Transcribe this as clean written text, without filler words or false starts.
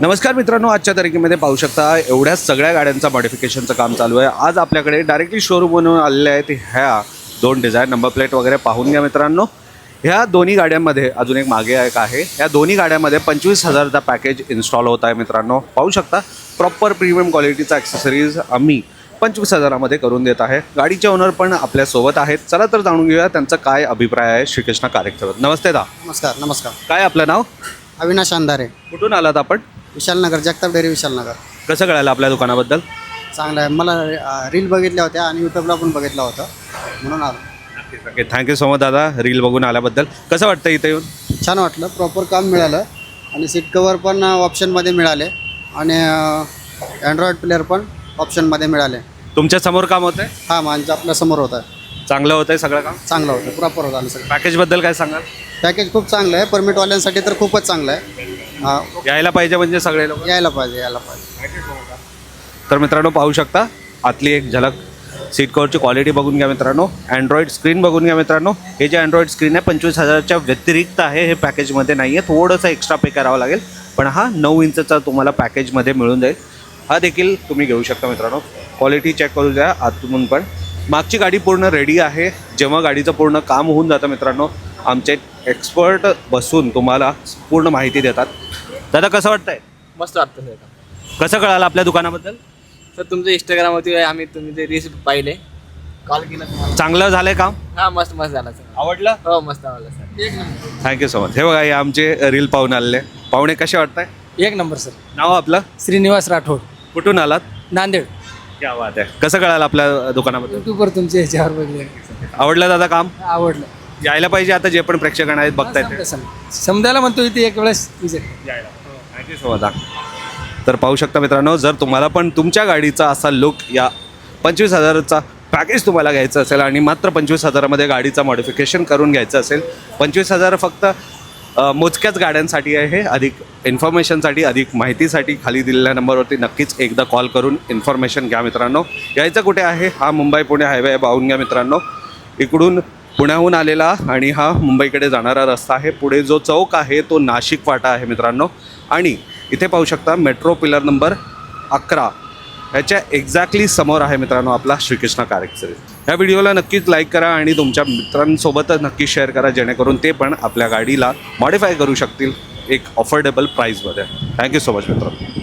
नमस्कार मित्रांनो, आजच्या तारखेमध्ये पाहू शकता एवढ्या सगळ्या गाड्यांचं मॉडिफिकेशनचं काम चालू आहे. आज आपल्याकडे डायरेक्टली शोरूम बनवून आलेले आहेत ह्या दोन डिझाईन. नंबर प्लेट वगैरे पाहून घ्या मित्रांनो. ह्या दोन्ही गाड्यांमध्ये अजून एक मागे एक आहे. या दोन्ही गाड्यांमध्ये 25,000चा पॅकेज इन्स्टॉल होत आहे मित्रांनो. पाहू शकता प्रॉपर प्रीमियम क्वालिटीचा ॲक्सेसरीज आम्ही 25,000मध्ये करून देत आहे. गाडीचे ओनर पण आपल्यासोबत आहेत. चला तर जाणून घेऊया त्यांचा काय अभिप्राय आहे श्रीकृष्ण कार्यक्रमात. नमस्ते दा. नमस्कार. नमस्कार. काय आपलं नाव? अविनाश अंधारे, कुठून आलात आपण? विशालनगर, जगताप डेअरी, विशालनगर. कसं कळालं आपल्या दुकानाबद्दल? चांगलं आहे. मला रील बघितल्या होत्या आणि यूट्यूबला पण बघितलं होतं म्हणून आलो. ओके, थँक्यू सो मच दादा रील बघून आल्याबद्दल. कसं वाटतं इथे येऊन? छान वाटलं. प्रॉपर काम मिळालं आणि सीट कवर पण ऑप्शनमध्ये मिळाले आणि अँड्रॉइड प्लेअर पण ऑप्शनमध्ये मिळाले. तुमच्या समोर काम होतं आहे? हां, म्हणजे आपल्यासमोर होतं. चांगलं होतं आहे सगळं काम? चांगलं होतं. प्रॉपर होतं आलं सगळं. पॅकेजबद्दल काय सांगाल? पॅकेज खूप चांगलं आहे. परमिटवाल्यांसाठी तर खूपच चांगलं आहे. हां, यायला पाहिजे म्हणजे सगळे लोक. यायला पाहिजे. तर मित्रांनो पाहू शकता आतली एक झलक. सीट कवरची क्वालिटी बघून घ्या मित्रांनो. अँड्रॉइड स्क्रीन बघून घ्या मित्रांनो. हे जे अँड्रॉइड स्क्रीन आहे 25,000च्या व्यतिरिक्त आहे. हे पॅकेजमध्ये नाही आहे. थोडंसं एक्स्ट्रा पे करावं लागेल, पण हा 9 इंचचा तुम्हाला पॅकेजमध्ये मिळून जाईल. हा देखील तुम्ही घेऊ शकता मित्रांनो. क्वालिटी चेक करू द्या आतून पण. मागची गाडी पूर्ण रेडी आहे. जेव्हा गाडीचं पूर्ण काम होऊन जातं मित्रांनो, आमचे एक्सपर्ट बसून तुम्हाला पूर्ण माहिती देतात. दादा कसं वाटतंय? मस्त वाटतं सर. कसं कळालं आपल्या दुकानाबद्दल? सर तुमचं इंस्टाग्रामवरती आम्ही तुम्ही ते रील्स पाहिले, कॉल केला तुम्हाला. चांगलं झालंय काम? हां, मस्त झाला सर. आवडलं? हो, मस्त आवडलं सर. एक नंबर. Thank you so much. हे बघा हे आमचे रील पाहून आलेले पाहुणे. कसे वाटताय? एक नंबर सर. नाव आपलं? श्रीनिवास राठोड, कुठून आलात? नांदेड. क्या बात आहे. कसं कळालं आपल्या दुकानाबद्दल? यूट्यूबवर तुमच्या ह्याच्यावर बघितलं, आवडलं दादा काम? आवडलं. यायला पाहिजे आता जे पण प्रेक्षकांना आहेत बघतायत ते. समजायला म्हणतो इथे एक वेळेस विजिट. Thank you so much. तर पाहू शकता मित्रांनो, जर तुम्हाला पण तुमच्या गाडीचा असा लुक या 25,000चा पॅकेज तुम्हाला घ्यायचं असेल आणि मात्र 25,000मध्ये गाडीचं मॉडिफिकेशन करून घ्यायचं असेल. 25,000 फक्त मोजक्याच गाड्यांसाठी आहे. अधिक इन्फॉर्मेशनसाठी, अधिक माहितीसाठी खाली दिलेल्या नंबरवरती नक्कीच एकदा कॉल करून इन्फॉर्मेशन घ्या मित्रांनो. यायचं कुठे आहे? हा मुंबई पुणे हायवे पाहून घ्या मित्रांनो. इकडून पुण्याहून आलेला आणि हा मुंबईकडे जाणारा रस्ता आहे. पुढे जो चौक आहे तो नाशिक फाटा आहे मित्रांनो. आणि इथे पाहू शकता मेट्रो पिलर नंबर 11 ह्याच्या एक्झॅक्टली समोर आहे मित्रांनो आपला श्रीकृष्ण कार्यक्रम. या व्हिडिओला नक्कीच लाईक करा आणि तुमच्या मित्रांसोबत नक्की शेअर करा, जेणेकरून ते पण आपल्या गाडीला मॉडिफाय करू शकतील एक अफोर्डेबल प्राईजमध्ये. थँक्यू सो मच मित्रांनो.